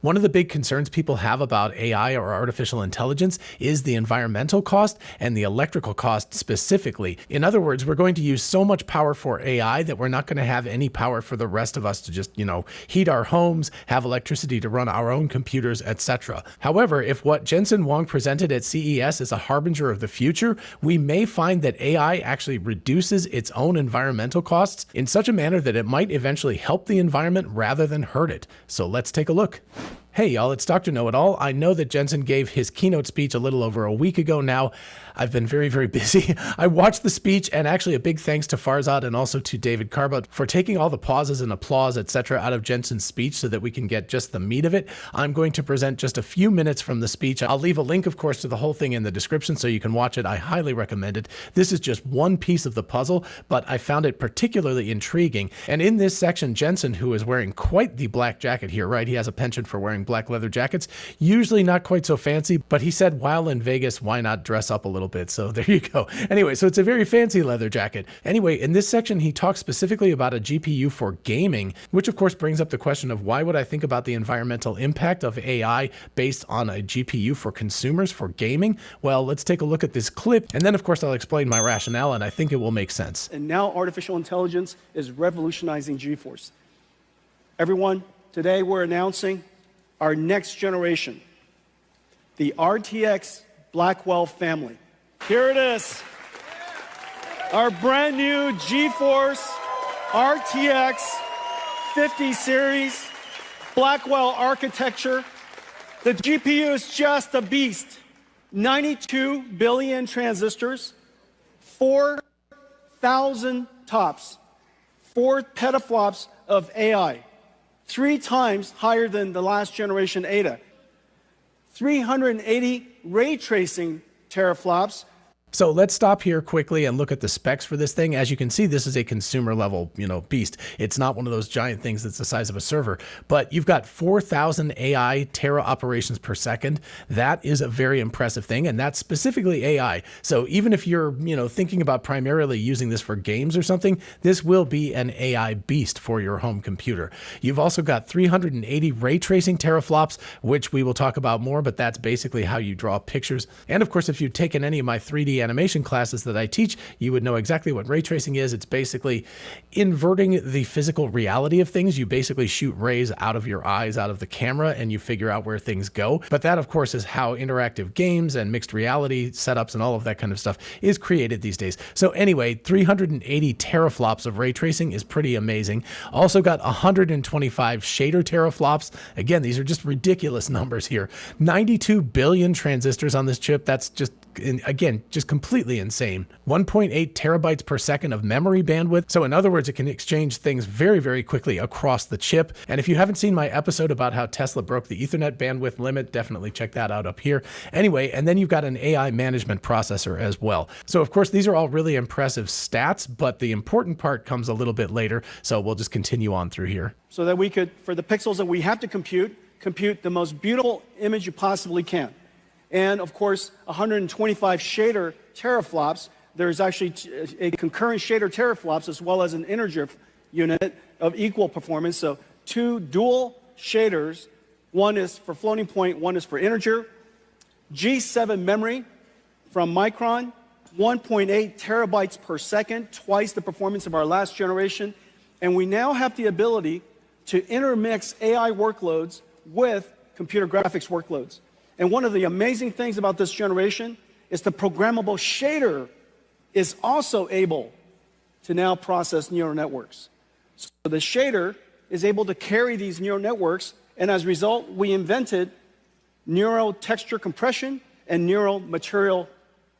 One of the big concerns people have about AI or artificial intelligence is the environmental cost and the electrical cost specifically. In other words, we're going to use so much power for AI that we're not going to have any power for the rest of us to just, heat our homes, have electricity to run our own computers, etc. However, if what Jensen Huang presented at CES is a harbinger of the future, we may find that AI actually reduces its own environmental costs in such a manner that it might eventually help the environment rather than hurt it. So let's take a look. Hey y'all, it's Dr. Know-It-All. I know that Jensen gave his keynote speech a little over a week ago now. I've been very, very busy. I watched the speech, and actually a big thanks to Farzad and also to David Carbut for taking all the pauses and applause, etc. out of Jensen's speech so that we can get just the meat of it. I'm going to present just a few minutes from the speech. I'll leave a link, of course, to the whole thing in the description so you can watch it. I highly recommend it. This is just one piece of the puzzle, but I found it particularly intriguing. And in this section, Jensen, who is wearing quite the black jacket here, right? He has a penchant for wearing black leather jackets, usually not quite so fancy, but he said, while in Vegas, why not dress up a little bit? So there you go. Anyway, so it's a very fancy leather jacket. Anyway, in this section, he talks specifically about a GPU for gaming, which of course brings up the question of why would I think about the environmental impact of AI based on a GPU for consumers for gaming? Well, let's take a look at this clip, and then of course I'll explain my rationale, and I think it will make sense. And now artificial intelligence is revolutionizing GeForce. Everyone, today we're announcing our next generation, the RTX Blackwell family. Here it is, our brand new GeForce RTX 50 series Blackwell architecture. The GPU is just a beast. 92 billion transistors, 4,000 TOPS, 4 petaflops of AI. 3 times higher than the last generation Ada. 380 ray tracing teraflops. So let's stop here quickly and look at the specs for this thing. As you can see, this is a consumer level, beast. It's not one of those giant things that's the size of a server, but you've got 4,000 AI tera operations per second. That is a very impressive thing, and that's specifically AI. So even if you're, thinking about primarily using this for games or something, this will be an AI beast for your home computer. You've also got 380 ray tracing teraflops, which we will talk about more, but that's basically how you draw pictures. And of course, if you've taken any of my 3D animation classes that I teach, you would know exactly what ray tracing is. It's basically inverting the physical reality of things. You basically shoot rays out of your eyes, out of the camera, and you figure out where things go. But that, of course, is how interactive games and mixed reality setups and all of that kind of stuff is created these days. So anyway, 380 teraflops of ray tracing is pretty amazing. Also got 125 shader teraflops. Again, these are just ridiculous numbers here. 92 billion transistors on this chip. That's just, again, just completely insane. 1.8 terabytes per second of memory bandwidth. So in other words, it can exchange things very, very quickly across the chip. And if you haven't seen my episode about how Tesla broke the Ethernet bandwidth limit, definitely check that out up here. Anyway, and then you've got an AI management processor as well. So of course, these are all really impressive stats, but the important part comes a little bit later. So we'll just continue on through here. So that we could, for the pixels that we have to compute the most beautiful image you possibly can. And of course, 125 shader teraflops. There's actually a concurrent shader teraflops as well as an integer unit of equal performance. So 2 dual shaders. One is for floating point, one is for integer. G7 memory from Micron, 1.8 terabytes per second, twice the performance of our last generation. And we now have the ability to intermix AI workloads with computer graphics workloads. And one of the amazing things about this generation is the programmable shader is also able to now process neural networks. So the shader is able to carry these neural networks, and as a result, we invented neural texture compression and neural material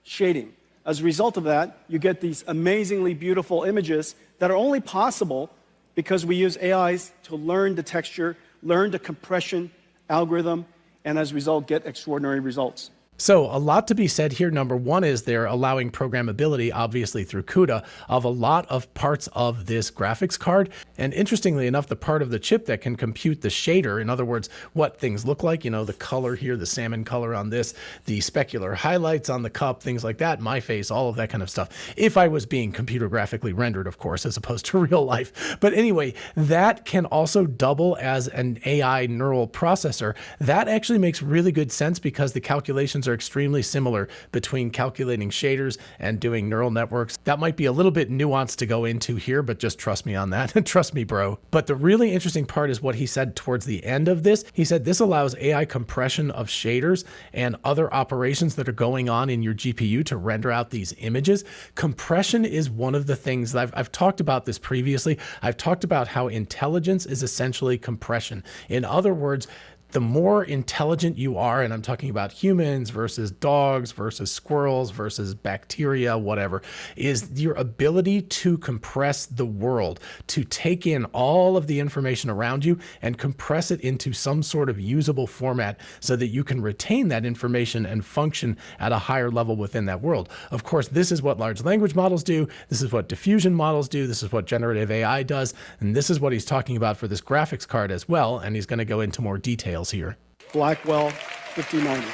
shading. As a result of that, you get these amazingly beautiful images that are only possible because we use AIs to learn the texture, learn the compression algorithm, and as a result, get extraordinary results. So a lot to be said here. Number one is they're allowing programmability, obviously through CUDA, of a lot of parts of this graphics card. And interestingly enough, the part of the chip that can compute the shader, in other words, what things look like, you know, the color here, the salmon color on this, the specular highlights on the cup, things like that, my face, all of that kind of stuff. If I was being computer graphically rendered, of course, as opposed to real life. But anyway, that can also double as an AI neural processor. That actually makes really good sense because the calculations are extremely similar between calculating shaders and doing neural networks. That might be a little bit nuanced to go into here, but just trust me on that. Trust me, bro. But the really interesting part is what he said towards the end of this. He said this allows AI compression of shaders and other operations that are going on in your GPU to render out these images. Compression is one of the things that I've talked about this previously. I've talked about how intelligence is essentially compression. In other words, the more intelligent you are, and I'm talking about humans versus dogs versus squirrels versus bacteria, whatever, is your ability to compress the world, to take in all of the information around you and compress it into some sort of usable format so that you can retain that information and function at a higher level within that world. Of course, this is what large language models do. This is what diffusion models do. This is what generative AI does. And this is what he's talking about for this graphics card as well. And he's going to go into more details here. Blackwell 5090.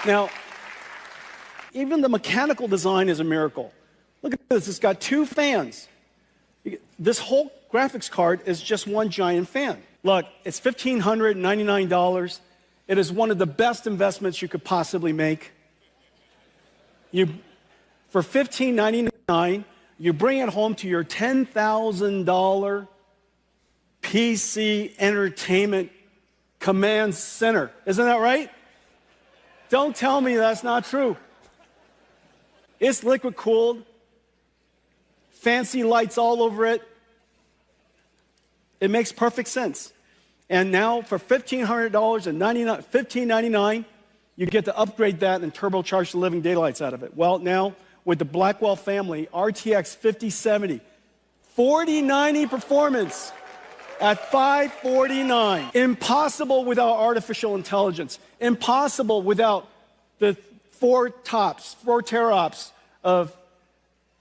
Now, even the mechanical design is a miracle. Look at this, it's got two fans. This whole graphics card is just one giant fan. Look, it's $1,599. It is one of the best investments you could possibly make. For $1,599, you bring it home to your $10,000 PC entertainment command center. Isn't that right? Don't tell me that's not true. It's liquid cooled, fancy lights all over it. It makes perfect sense. And now for $1,500 and $1,599, you get to upgrade that and turbocharge the living daylights out of it. Well, now with the Blackwell family, RTX 5070, 4090 performance at $549. Impossible without artificial intelligence. Impossible without the 4 teraops of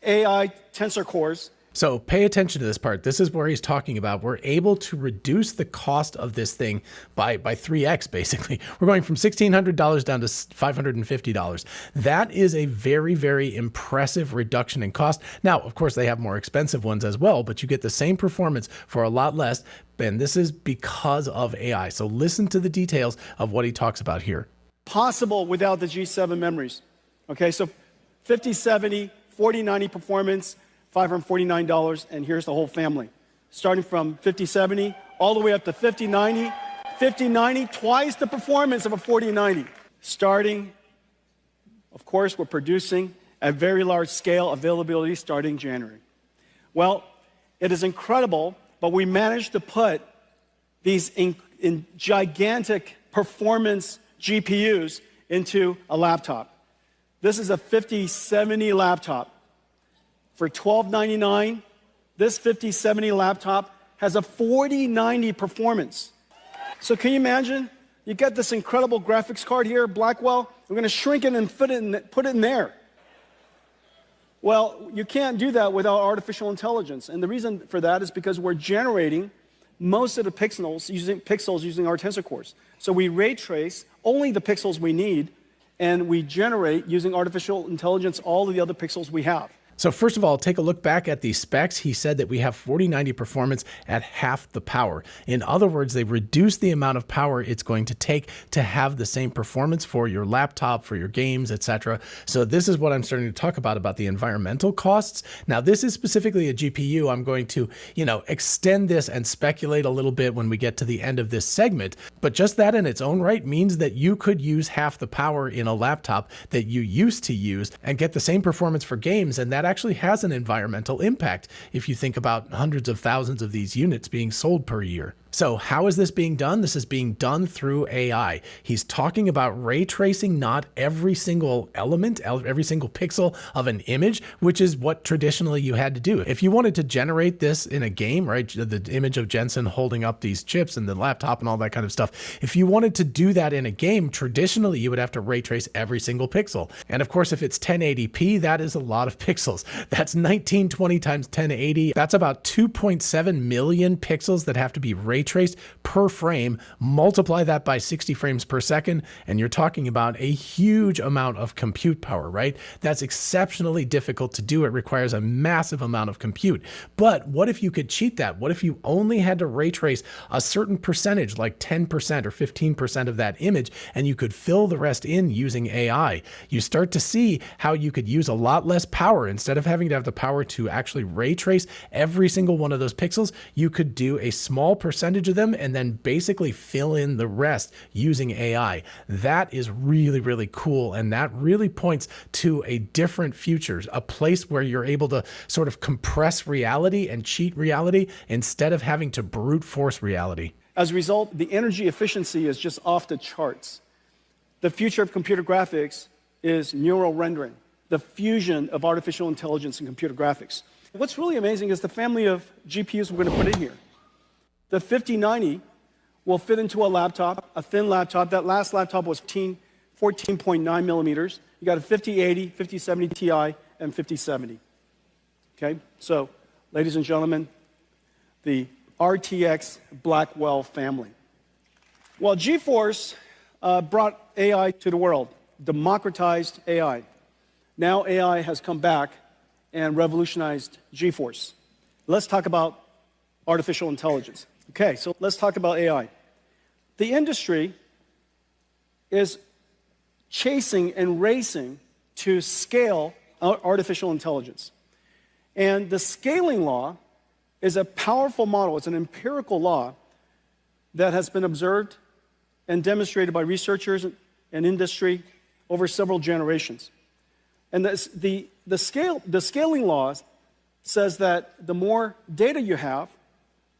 AI tensor cores. So pay attention to this part. This is where he's talking about we're able to reduce the cost of this thing by 3x, basically. We're going from $1,600 down to $550. That is a very, very impressive reduction in cost. Now, of course, they have more expensive ones as well, but you get the same performance for a lot less. And this is because of AI. So listen to the details of what he talks about here. Possible without the G7 memories. Okay, so 5070, 4090 performance, $549, and here's the whole family. Starting from 5070 all the way up to 5090. 5090, twice the performance of a 4090. Starting, of course, we're producing at very large scale availability starting January. Well, it is incredible, but we managed to put these in gigantic performance GPUs into a laptop. This is a 5070 laptop. For $1,299, this 5070 laptop has a 4090 performance. So can you imagine? You get this incredible graphics card here, Blackwell. We're going to shrink it and put it in there. Well, you can't do that without artificial intelligence. And the reason for that is because we're generating most of the pixels using our tensor cores. So we ray trace only the pixels we need, and we generate, using artificial intelligence, all of the other pixels we have. So first of all, take a look back at the specs. He said that we have 4090 performance at half the power. In other words, they reduced the amount of power it's going to take to have the same performance for your laptop, for your games, etc. So this is what I'm starting to talk about the environmental costs. Now, this is specifically a GPU. I'm going to, extend this and speculate a little bit when we get to the end of this segment. But just that in its own right means that you could use half the power in a laptop that you used to use and get the same performance for games, and that actually has an environmental impact if you think about hundreds of thousands of these units being sold per year. So how is this being done? This is being done through AI. He's talking about ray tracing, not every single element, every single pixel of an image, which is what traditionally you had to do. If you wanted to generate this in a game, right, the image of Jensen holding up these chips and the laptop and all that kind of stuff, if you wanted to do that in a game, traditionally you would have to ray trace every single pixel. And of course, if it's 1080p, that is a lot of pixels. That's 1920 times 1080. That's about 2.7 million pixels that have to be ray traced per frame. Multiply that by 60 frames per second, and you're talking about a huge amount of compute power, right? That's exceptionally difficult to do. It requires a massive amount of compute. But what if you could cheat that? What if you only had to ray trace a certain percentage, like 10% or 15% of that image, and you could fill the rest in using AI? You start to see how you could use a lot less power. Instead of having to have the power to actually ray trace every single one of those pixels, you could do a small percentage of them and then basically fill in the rest using AI. That is really, really cool. And that really points to a different future, a place where you're able to sort of compress reality and cheat reality instead of having to brute force reality. As a result, the energy efficiency is just off the charts. The future of computer graphics is neural rendering, the fusion of artificial intelligence and computer graphics. What's really amazing is the family of GPUs we're going to put in here. The 5090 will fit into a laptop, a thin laptop. That last laptop was 14.9 millimeters. You got a 5080, 5070 Ti, and 5070. Okay, so ladies and gentlemen, the RTX Blackwell family. Well, GeForce brought AI to the world, democratized AI. Now AI has come back and revolutionized GeForce. Let's talk about artificial intelligence. Okay, so let's talk about AI. The industry is chasing and racing to scale artificial intelligence. And the scaling law is a powerful model. It's an empirical law that has been observed and demonstrated by researchers and industry over several generations. And the scaling law says that the more data you have,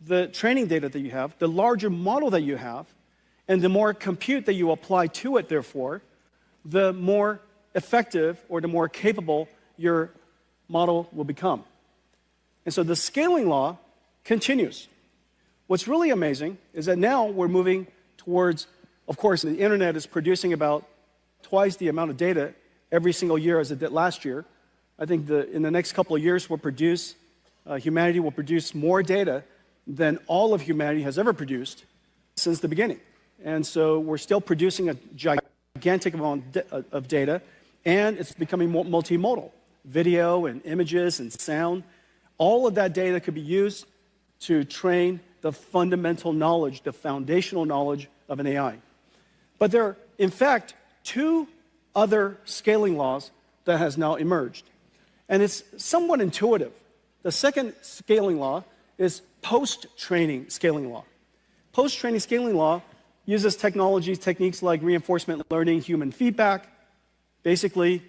the training data that you have, the larger model that you have, and the more compute that you apply to it, therefore, the more effective or the more capable your model will become. And so the scaling law continues. What's really amazing is that now we're moving towards, of course, the internet is producing about twice the amount of data every single year as it did last year. I think in the next couple of years, humanity will produce more data than all of humanity has ever produced since the beginning. And so we're still producing a gigantic amount of data, and it's becoming multimodal. Video and images and sound, all of that data could be used to train the fundamental knowledge, the foundational knowledge of an AI. But there are, in fact, two other scaling laws that has now emerged. And it's somewhat intuitive. The second scaling law is post-training scaling law. Post-training scaling law uses techniques like reinforcement learning, human feedback. Basically,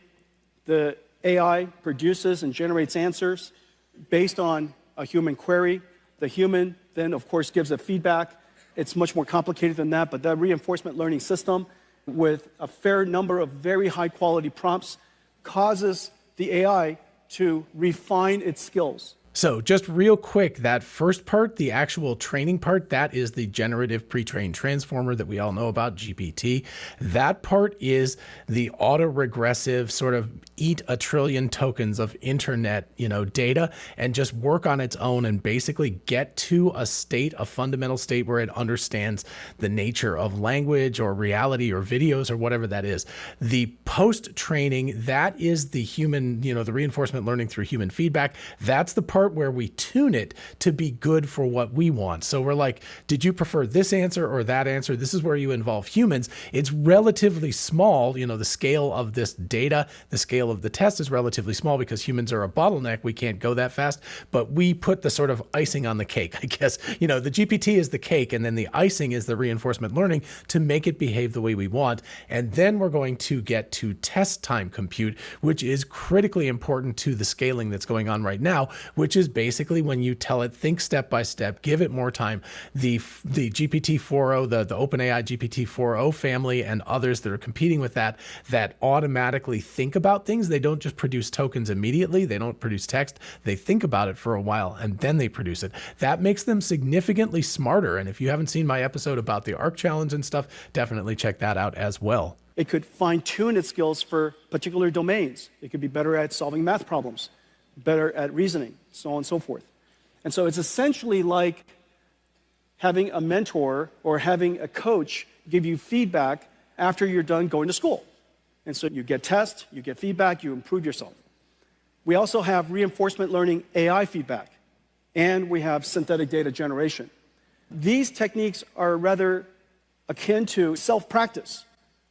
the AI produces and generates answers based on a human query. The human then, of course, gives a feedback. It's much more complicated than that, but that reinforcement learning system with a fair number of very high-quality prompts causes the AI to refine its skills. So just real quick, that first part, the actual training part, that is the generative pre-trained transformer that we all know about, GPT. That part is the autoregressive sort of eat a trillion tokens of internet, data and just work on its own and basically get to a state, a fundamental state where it understands the nature of language or reality or videos or whatever that is. The post-training, that is the human, the reinforcement learning through human feedback. That's the part where we tune it to be good for what we want. So we're like, did you prefer this answer or that answer? This is where you involve humans. It's relatively small. The scale of this data, the scale of the test is relatively small because humans are a bottleneck. We can't go that fast, but we put the sort of icing on the cake, I guess. The GPT is the cake, and then the icing is the reinforcement learning to make it behave the way we want. And then we're going to get to test time compute, which is critically important to the scaling that's going on right now, which which is basically when you tell it, think step by step, give it more time. The GPT-4o, the OpenAI GPT-4o family and others that are competing with that automatically think about things. They don't just produce tokens immediately. They don't produce text. They think about it for a while and then they produce it. That makes them significantly smarter. And if you haven't seen my episode about the ARC challenge and stuff, definitely check that out as well. It could fine-tune its skills for particular domains. It could be better at solving math problems, better at reasoning, so on and so forth. And so it's essentially like having a mentor or having a coach give you feedback after you're done going to school. And so you get tests, you get feedback, you improve yourself. We also have reinforcement learning AI feedback, and we have synthetic data generation. These techniques are rather akin to self-practice.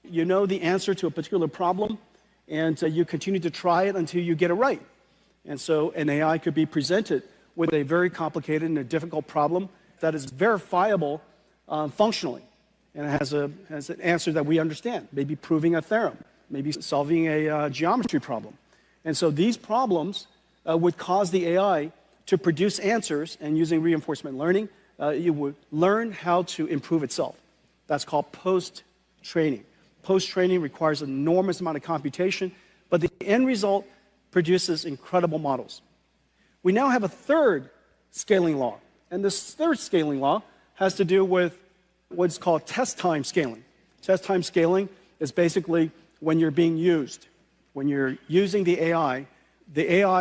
You know the answer to a particular problem, and you continue to try it until you get it right. And so an AI could be presented with a very complicated and a difficult problem that is verifiable functionally, and it has an answer that we understand, maybe proving a theorem, maybe solving a geometry problem. And so these problems would cause the AI to produce answers, and using reinforcement learning, you would learn how to improve itself. That's called post-training. Post-training requires an enormous amount of computation, but the end result produces incredible models. We now have a third scaling law, and this third scaling law has to do with what's called test time scaling. Test time scaling is basically when you're being used. When you're using the AI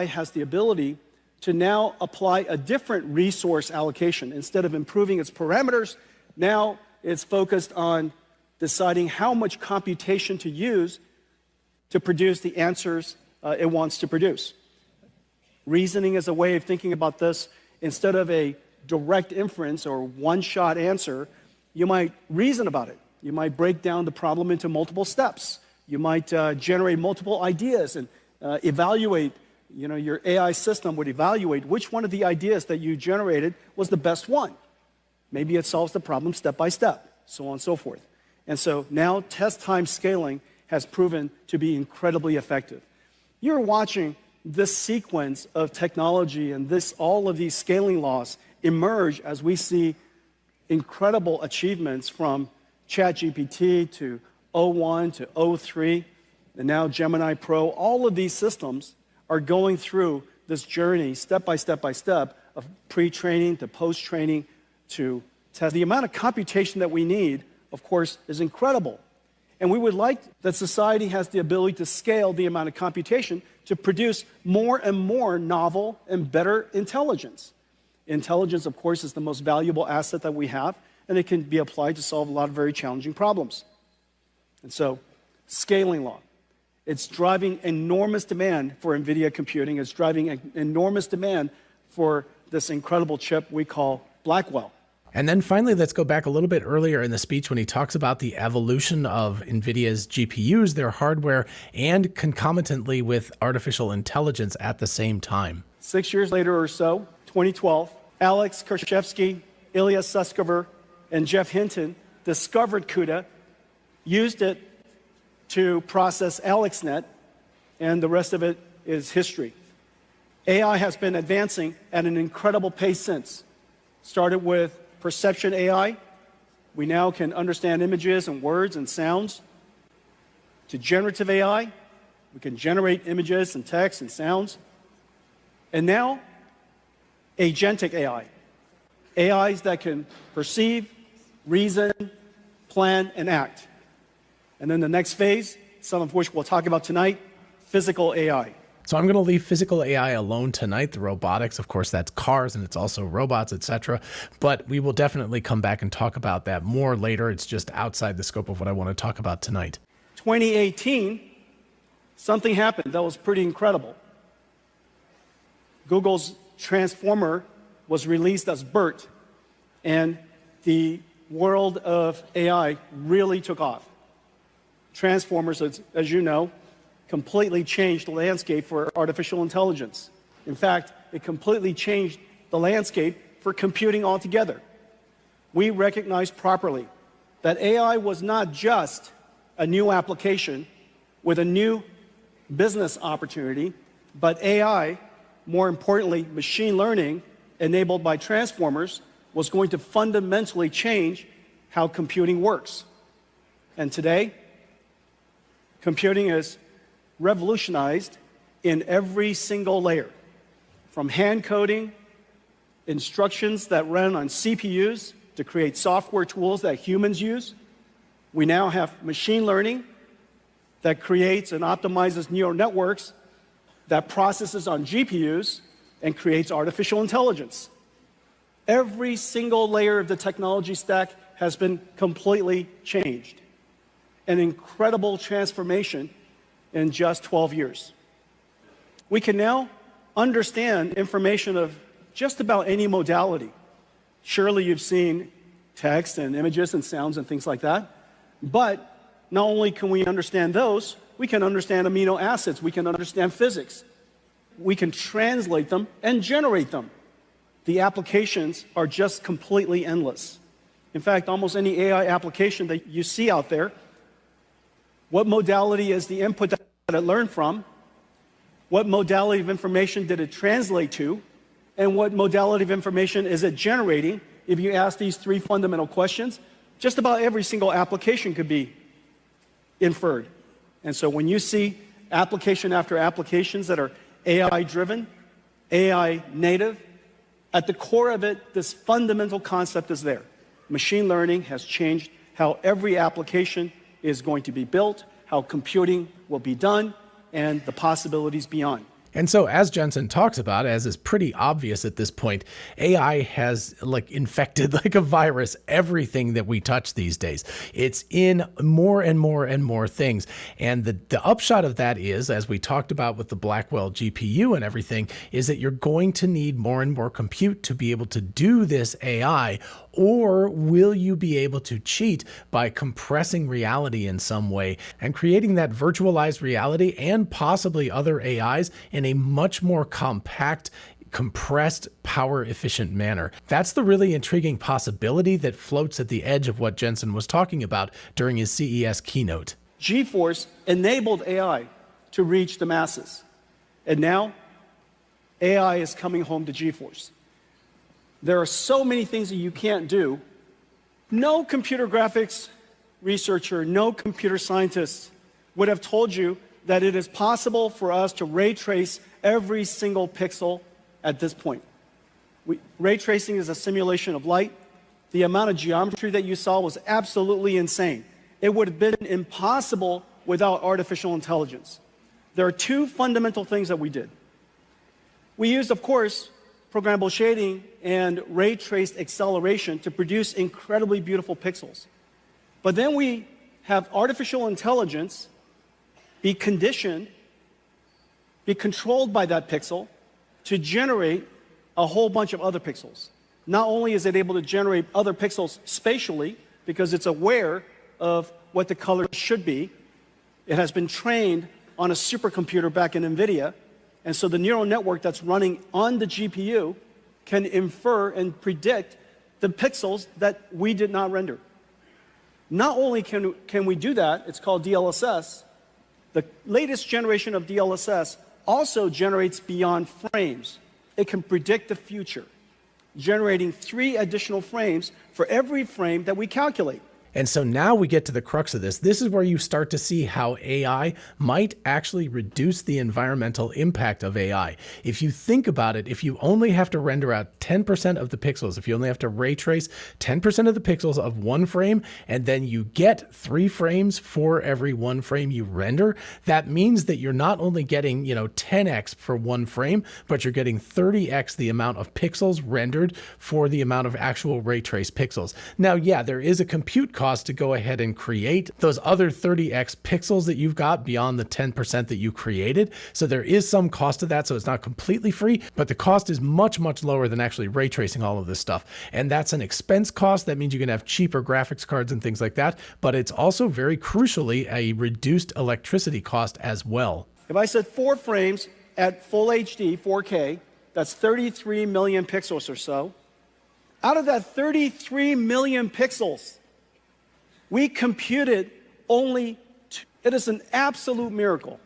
has the ability to now apply a different resource allocation. Instead of improving its parameters, now it's focused on deciding how much computation to use to produce the answers it wants to produce. Reasoning is a way of thinking about this. Instead of a direct inference or one-shot answer, you might reason about it. You might break down the problem into multiple steps. You might generate multiple ideas and evaluate. Your AI system would evaluate which one of the ideas that you generated was the best one. Maybe it solves the problem step by step, so on and so forth. And so now test time scaling has proven to be incredibly effective. You're watching this sequence of technology and all of these scaling laws emerge as we see incredible achievements from ChatGPT to O1 to O3, and now Gemini Pro. All of these systems are going through this journey step by step of pre-training to post-training to test. The amount of computation that we need, of course, is incredible. And we would like that society has the ability to scale the amount of computation to produce more and more novel and better intelligence. Intelligence, of course, is the most valuable asset that we have, and it can be applied to solve a lot of very challenging problems. And so, scaling law. It's driving enormous demand for Nvidia computing. It's driving an enormous demand for this incredible chip we call Blackwell. And then finally, let's go back a little bit earlier in the speech when he talks about the evolution of NVIDIA's GPUs, their hardware, and concomitantly with artificial intelligence at the same time. 6 years later or so, 2012, Alex Karshevsky, Ilya Sutskever, and Jeff Hinton discovered CUDA, used it to process AlexNet, and the rest of it is history. AI has been advancing at an incredible pace since. Started with perception AI. We now can understand images and words and sounds. To generative AI, we can generate images and text and sounds. And now, agentic AI. AIs that can perceive, reason, plan, and act. And then the next phase, some of which we'll talk about tonight, physical AI. So I'm going to leave physical AI alone tonight. The robotics, of course, that's cars and it's also robots, etc. But we will definitely come back and talk about that more later. It's just outside the scope of what I want to talk about tonight. 2018, something happened that was pretty incredible. Google's Transformer was released as BERT, and the world of AI really took off. Transformers, as you know, completely changed the landscape for artificial intelligence. In fact, it completely changed the landscape for computing altogether. We recognized properly that AI was not just a new application with a new business opportunity, but AI more importantly, machine learning enabled by transformers was going to fundamentally change how computing works. And today, computing is revolutionized in every single layer, from hand coding, instructions that run on CPUs to create software tools that humans use. We now have machine learning that creates and optimizes neural networks that processes on GPUs and creates artificial intelligence. Every single layer of the technology stack has been completely changed. An incredible transformation in just 12 years. We can now understand information of just about any modality. Surely you've seen text and images and sounds and things like that. But not only can we understand those, we can understand amino acids, we can understand physics. We can translate them and generate them. The applications are just completely endless. In fact, almost any AI application that you see out there, what modality is the input that it learned from? What modality of information did it translate to? And what modality of information is it generating? If you ask these three fundamental questions, just about every single application could be inferred. And so when you see application after applications that are AI-driven, AI-native, at the core of it, this fundamental concept is there. Machine learning has changed how every application is going to be built, how computing will be done, and the possibilities beyond. And so, as Jensen talks about, as is pretty obvious at this point, AI has infected like a virus everything that we touch these days. It's in more and more and more things. And the upshot of that is, as we talked about with the Blackwell GPU and everything, is that you're going to need more and more compute to be able to do this AI. Or will you be able to cheat by compressing reality in some way and creating that virtualized reality and possibly other AIs in a much more compact, compressed, power-efficient manner? That's the really intriguing possibility that floats at the edge of what Jensen was talking about during his CES keynote. GeForce enabled AI to reach the masses. And now, AI is coming home to GeForce. There are so many things that you can't do. No computer graphics researcher, no computer scientist would have told you that it is possible for us to ray trace every single pixel at this point. Ray tracing is a simulation of light. The amount of geometry that you saw was absolutely insane. It would have been impossible without artificial intelligence. There are two fundamental things that we did. We used, of course, programmable shading and ray traced acceleration to produce incredibly beautiful pixels. But then we have artificial intelligence be conditioned, be controlled by that pixel to generate a whole bunch of other pixels. Not only is it able to generate other pixels spatially, because it's aware of what the color should be, it has been trained on a supercomputer back in Nvidia. And so the neural network that's running on the GPU can infer and predict the pixels that we did not render. Not only can we do that, it's called DLSS. The latest generation of DLSS also generates beyond frames. It can predict the future, generating 3 additional frames for every frame that we calculate. And so now we get to the crux of this. This is where you start to see how AI might actually reduce the environmental impact of AI. If you think about it, if you only have to render out 10% of the pixels, if you only have to ray trace 10% of the pixels of one frame, and then you get 3 frames for every 1 frame you render, that means that you're not only getting, 10x for 1 frame, but you're getting 30x the amount of pixels rendered for the amount of actual ray trace pixels. Now, yeah, there is a compute cost to go ahead and create those other 30x pixels that you've got beyond the 10% that you created. So there is some cost to that, so it's not completely free, but the cost is much, much lower than actually ray tracing all of this stuff. And that's an expense cost. That means you can have cheaper graphics cards and things like that, but it's also very crucially a reduced electricity cost as well. If I said 4 frames at full HD, 4K, that's 33 million pixels or so. Out of that 33 million pixels, we computed only 2. It is an absolute miracle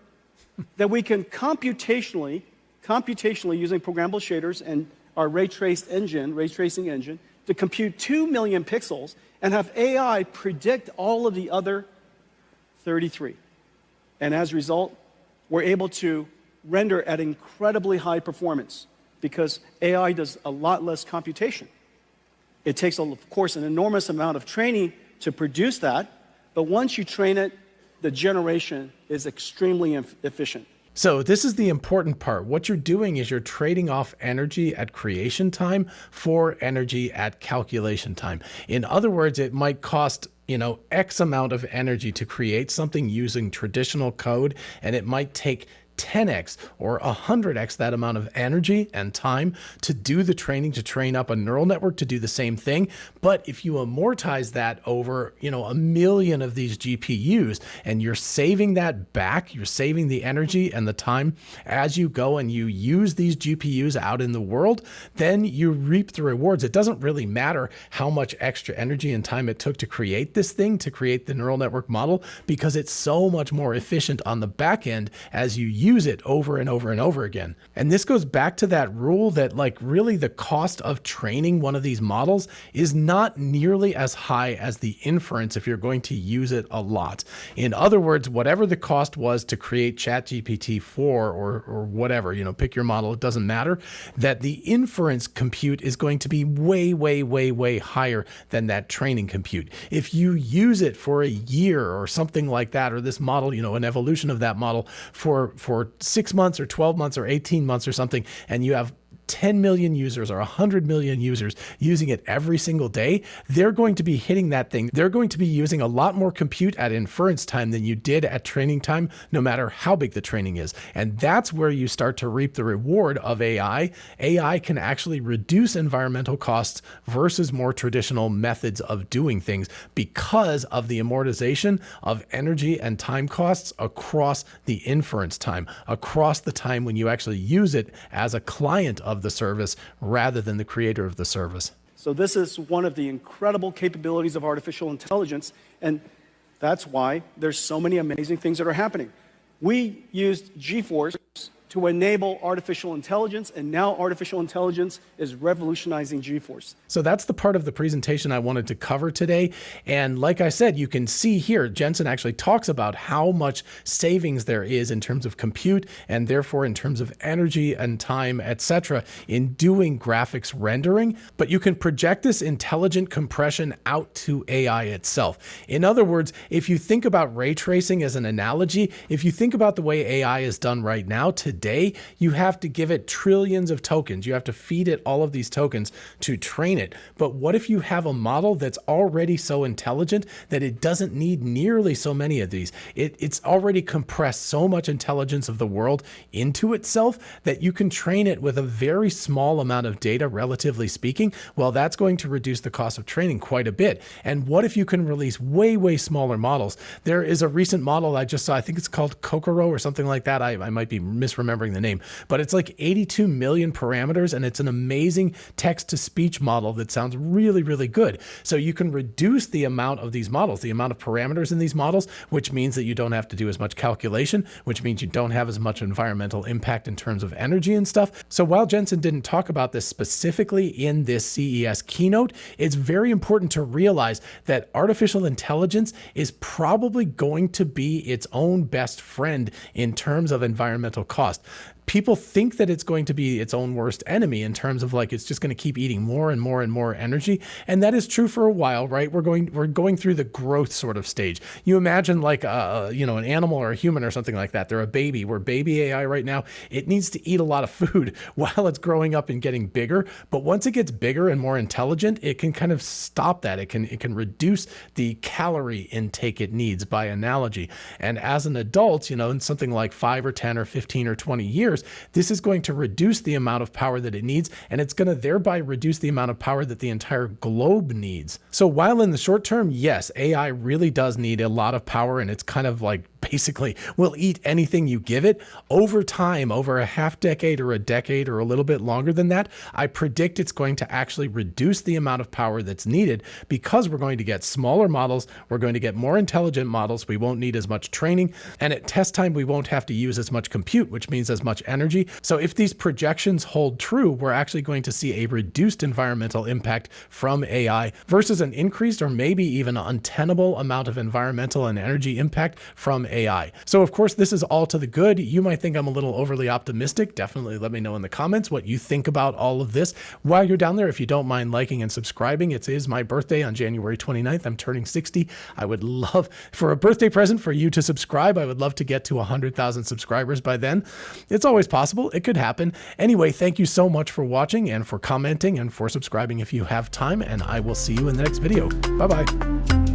that we can computationally computationally using programmable shaders and our ray tracing engine, to compute 2 million pixels and have AI predict all of the other 33. And as a result, we're able to render at incredibly high performance because AI does a lot less computation. It takes, of course, an enormous amount of training to produce that, but once you train it, the generation is extremely efficient. So this is the important part. What you're doing is you're trading off energy at creation time for energy at calculation time. In other words, it might cost X amount of energy to create something using traditional code, and it might take 10x or 100x that amount of energy and time to do the training, to train up a neural network to do the same thing. But if you amortize that over, a million of these GPUs, and you're saving that back, you're saving the energy and the time as you go and you use these GPUs out in the world, then you reap the rewards. It doesn't really matter how much extra energy and time it took to create this thing, to create the neural network model, because it's so much more efficient on the back end as you use it over and over and over again. And this goes back to that rule that really the cost of training one of these models is not nearly as high as the inference if you're going to use it a lot. In other words, whatever the cost was to create ChatGPT 4 or whatever, pick your model, it doesn't matter, that the inference compute is going to be way, way, way, way higher than that training compute. If you use it for a year or something like that, or this model, an evolution of that model for 6 months or 12 months or 18 months or something, and you have 10 million users or 100 million users using it every single day, they're going to be hitting that thing. They're going to be using a lot more compute at inference time than you did at training time, no matter how big the training is. And that's where you start to reap the reward of AI. AI can actually reduce environmental costs versus more traditional methods of doing things because of the amortization of energy and time costs across the inference time, across the time when you actually use it as a client of the service rather than the creator of the service. So this is one of the incredible capabilities of artificial intelligence, and that's why there's so many amazing things that are happening. We used GeForce to enable artificial intelligence, and now artificial intelligence is revolutionizing GeForce. So that's the part of the presentation I wanted to cover today. And like I said, you can see here, Jensen actually talks about how much savings there is in terms of compute and therefore in terms of energy and time, etc., in doing graphics rendering. But you can project this intelligent compression out to AI itself. In other words, if you think about ray tracing as an analogy, if you think about the way AI is done right now, today, you have to give it trillions of tokens. You have to feed it all of these tokens to train it. But what if you have a model that's already so intelligent that it doesn't need nearly so many of these? It's already compressed so much intelligence of the world into itself that you can train it with a very small amount of data, relatively speaking. Well, that's going to reduce the cost of training quite a bit. And what if you can release way, way smaller models? There is a recent model I just saw, I think it's called Kokoro or something like that. I might be misremembering the name, but it's like 82 million parameters, and it's an amazing text-to-speech model that sounds really, really good. So you can reduce the amount of these models, the amount of parameters in these models, which means that you don't have to do as much calculation, which means you don't have as much environmental impact in terms of energy and stuff. So while Jensen didn't talk about this specifically in this CES keynote, it's very important to realize that artificial intelligence is probably going to be its own best friend in terms of environmental cost. People think that it's going to be its own worst enemy in terms of it's just going to keep eating more and more and more energy. And that is true for a while, right? We're going through the growth sort of stage. You imagine an animal or a human or something like that. They're a baby. We're baby AI right now. It needs to eat a lot of food while it's growing up and getting bigger. But once it gets bigger and more intelligent, it can kind of stop that. It can reduce the calorie intake it needs by analogy. And as an adult, in something like 5 or 10 or 15 or 20 years, this is going to reduce the amount of power that it needs, and it's going to thereby reduce the amount of power that the entire globe needs. So while in the short term, yes, AI really does need a lot of power, and it's kind of basically will eat anything you give it. Over time, over a half decade or a decade or a little bit longer than that, I predict it's going to actually reduce the amount of power that's needed because we're going to get smaller models, we're going to get more intelligent models, we won't need as much training, and at test time we won't have to use as much compute, which means as much energy. So if these projections hold true, we're actually going to see a reduced environmental impact from AI versus an increased or maybe even an untenable amount of environmental and energy impact from AI. So of course, this is all to the good. You might think I'm a little overly optimistic. Definitely let me know in the comments what you think about all of this. While you're down there, if you don't mind liking and subscribing, it is my birthday on January 29th. I'm turning 60. I would love for a birthday present for you to subscribe. I would love to get to 100,000 subscribers by then. It's always possible. It could happen. Anyway, thank you so much for watching and for commenting and for subscribing if you have time, and I will see you in the next video. Bye-bye.